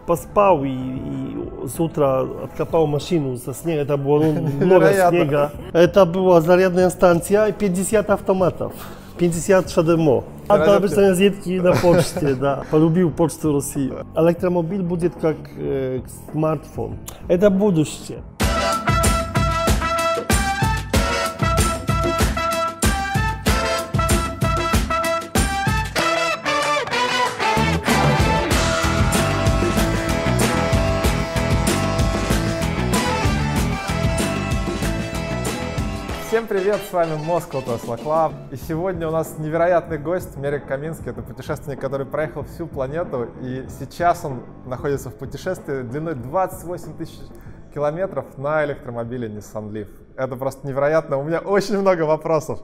Поспал и с утра откопал машину со снега, это было много снега. Это была зарядная станция и 50 автоматов, 50 ШДМО. Это обычно розетки на почте, да. Полюбил Почту России. Электромобиль будет как смартфон. Это будущее. Всем привет, с вами Moscow Tesla Club. И сегодня у нас невероятный гость Мерик Каминский. Это путешественник, который проехал всю планету. И сейчас он находится в путешествии длиной 28 тысяч километров на электромобиле Nissan Leaf. Это просто невероятно. У меня очень много вопросов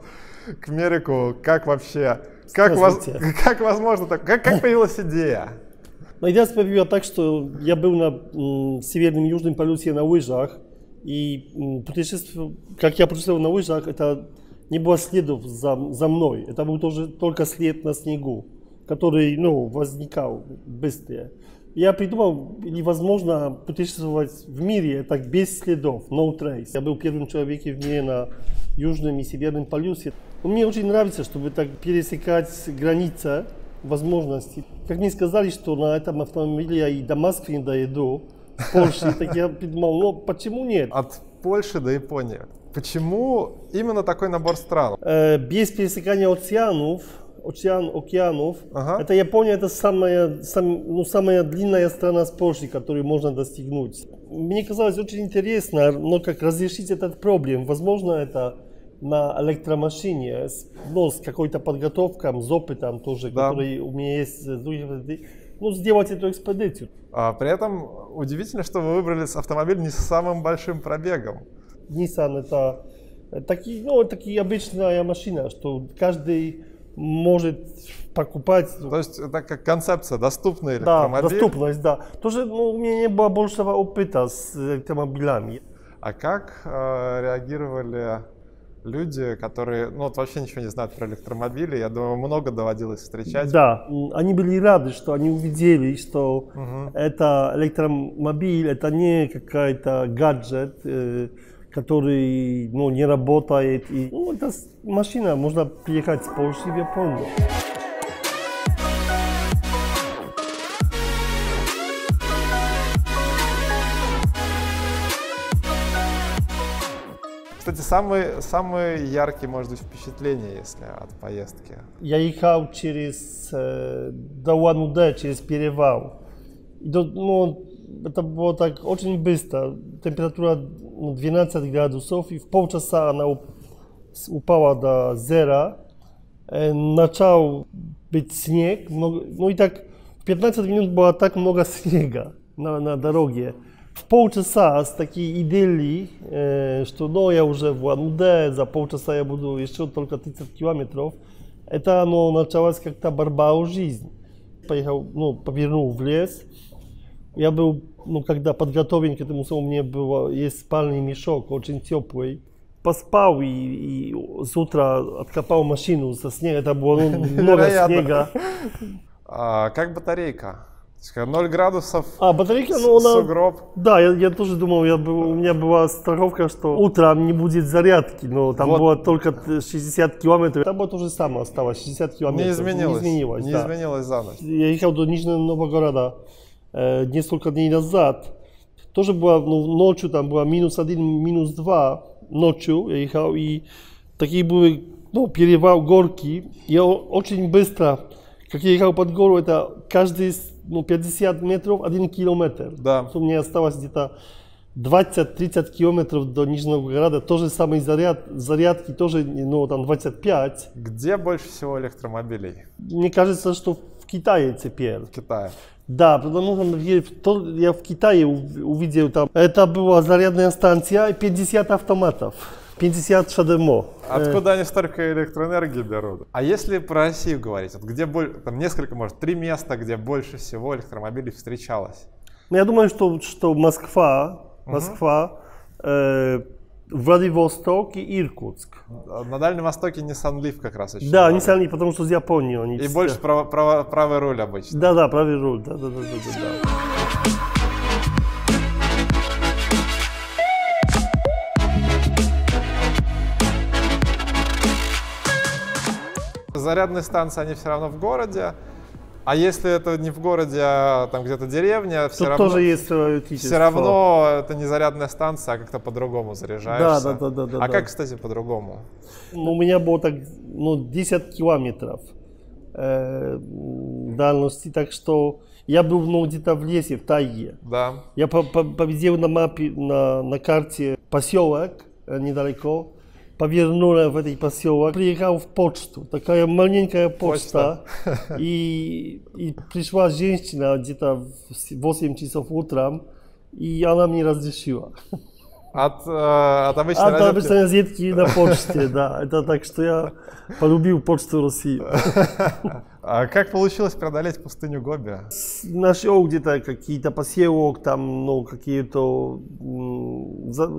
к Мерику. Как вообще, как возможно так, как появилась идея? Идея появилась так, что я был на северном и южном полюсе на лыжах. И путешествие, как я путешествовал на лыжах, это не было следов за мной. Это был только след на снегу, который возникал быстрее. Я придумал, или возможно путешествовать в мире так без следов, no trace. Я был первым человеком в мире на южном и северном полюсе. Мне очень нравится, чтобы так пересекать границы, возможности. Как мне сказали, что на этом автомобиле я и до Москвы не доеду. Польши, так я подумал, почему нет? От Польши до Японии. Почему именно такой набор стран? Без пересекания океанов, это Япония, это самая длинная страна с Польшей, которую можно достигнуть. Мне казалось очень интересно, но как разрешить этот проблем. Возможно, это на электромашине, с какой-то подготовкой, с опытом тоже, да, который у меня есть. Сделать эту экспедицию. При этом удивительно, что вы выбрали автомобиль не с самым большим пробегом. Nissan это такая обычная машина, что каждый может покупать. То есть это как концепция, доступный электромобиль? Да, доступность, да. Тоже у меня не было большего опыта с электромобилями. А как реагировали люди, которые вообще ничего не знают про электромобили? Я думаю, много доводилось встречать. Да, они были рады, что они увидели, что это электромобиль, это не какой-то гаджет, который не работает. Это машина, можно приехать с Польши в Японию. Кстати, самые яркие, может быть, впечатления, если от поездки? Я ехал до Улан-Удэ, через перевал. Это было так очень быстро. Температура 12 градусов, и в полчаса она упала до зера. Начал быть снег, и так в 15 минут было так много снега на дороге. В полчаса с такой идеей, что я уже в Улан-Удэ, за полчаса я буду еще только 30 километров. Это началась как-то борьба о жизнь. Поехал, повернул в лес. Я был, когда подготовлен к этому, у меня есть спальный мешок, очень теплый. Поспал и с утра откопал машину со снега, это было много снега. Как батарейка? 0 градусов, батарейка, сугроб. Да, я тоже думал, у меня была страховка, что утром не будет зарядки, но там было только 60 километров. Там было то же самое, осталось 60 километров. Не изменилось за ночь. Я ехал до Нижнего Новгорода несколько дней назад. Тоже было, ночью там было -1, -2 ночью я ехал, и такие были, перевал горки. Я очень быстро, как я ехал под гору, это каждый 50 метров, 1 километр. Да. У меня осталось где-то 20-30 километров до Нижнего Новгорода. То же самое зарядки тоже, там 25. Где больше всего электромобилей? Мне кажется, что в Китае теперь. В Китае. Да, потому что я в Китае увидел там. Это была зарядная станция и 50 автоматов. 50 ШДМО. Откуда они столько электроэнергии берут? А если про Россию говорить, где там несколько, может, 3 места, где больше всего электромобилей встречалось? Я думаю, что Москва, Владивосток и Иркутск. На Дальнем Востоке Nissan Leaf как раз очень. Да, много. Nissan Leaf, потому что с Японии они. И больше правый руль обычно. Да, правый руль, да. Зарядные станции, они все равно в городе. А если это не в городе, а там где-то деревня, все равно, тоже есть все равно это не зарядная станция, а как-то по-другому заряжаешься. Да. А как, кстати, по-другому? У меня было так, 10 километров дальности, так что я был где-то в лесе, в тайге. Да. Я победил на мапе, на карте поселок недалеко. Повернул в этот поселок, приехал в почту, такая маленькая почта, и пришла женщина где-то в 8 часов утром, и она мне разрешила. От обычной розетки на почте, да. Это так, что я полюбил почту России. А как получилось преодолеть пустыню Гоби? Нашел где-то какие-то поселок, там, какие-то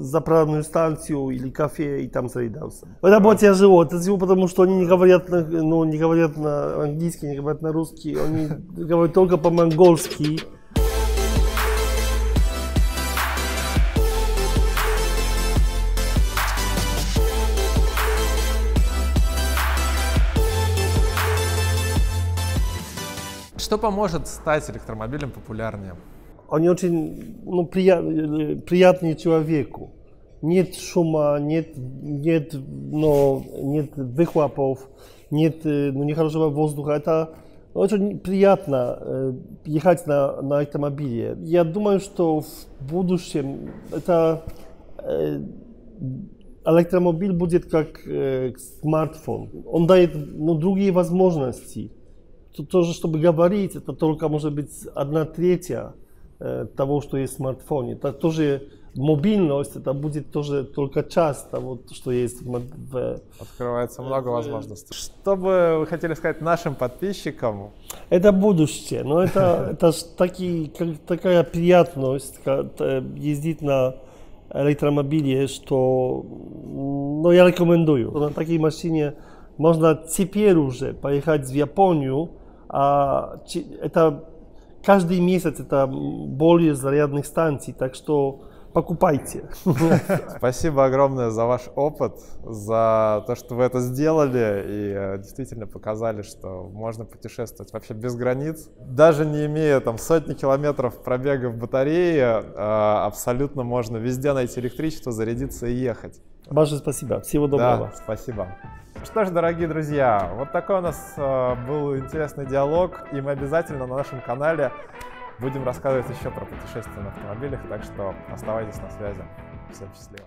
заправную станцию или кафе, и там зарядился. Это было тяжело. Это тяжело, потому что они не говорят на английский, не говорят на русский, они говорят только по-монгольски. Что поможет стать электромобилем популярнее? Они очень приятные человеку. Нет шума, нет выхлопов, нет нехорошего воздуха. Это очень приятно ехать на автомобиле. Я думаю, что в будущем электромобиль будет как смартфон. Он дает другие возможности. Тоже, чтобы говорить, это только может быть 1/3 того, что есть в смартфоне. Это тоже мобильность, это будет тоже только часть того, что есть в... Открывается много возможностей. Что бы вы хотели сказать нашим подписчикам? Это будущее, но это такая приятность ездить на электромобиле, что я рекомендую. На такой машине можно теперь уже поехать в Японию, а это каждый месяц это более зарядных станций, так что покупайте. Спасибо огромное за ваш опыт, за то, что вы это сделали и действительно показали, что можно путешествовать вообще без границ. Даже не имея там сотни километров пробега в батарее, абсолютно можно везде найти электричество, зарядиться и ехать. Большое спасибо. Всего доброго. Да, спасибо. Что ж, дорогие друзья, вот такой у нас был интересный диалог, и мы обязательно на нашем канале будем рассказывать еще про путешествия на автомобилях, так что оставайтесь на связи. Всем счастливо.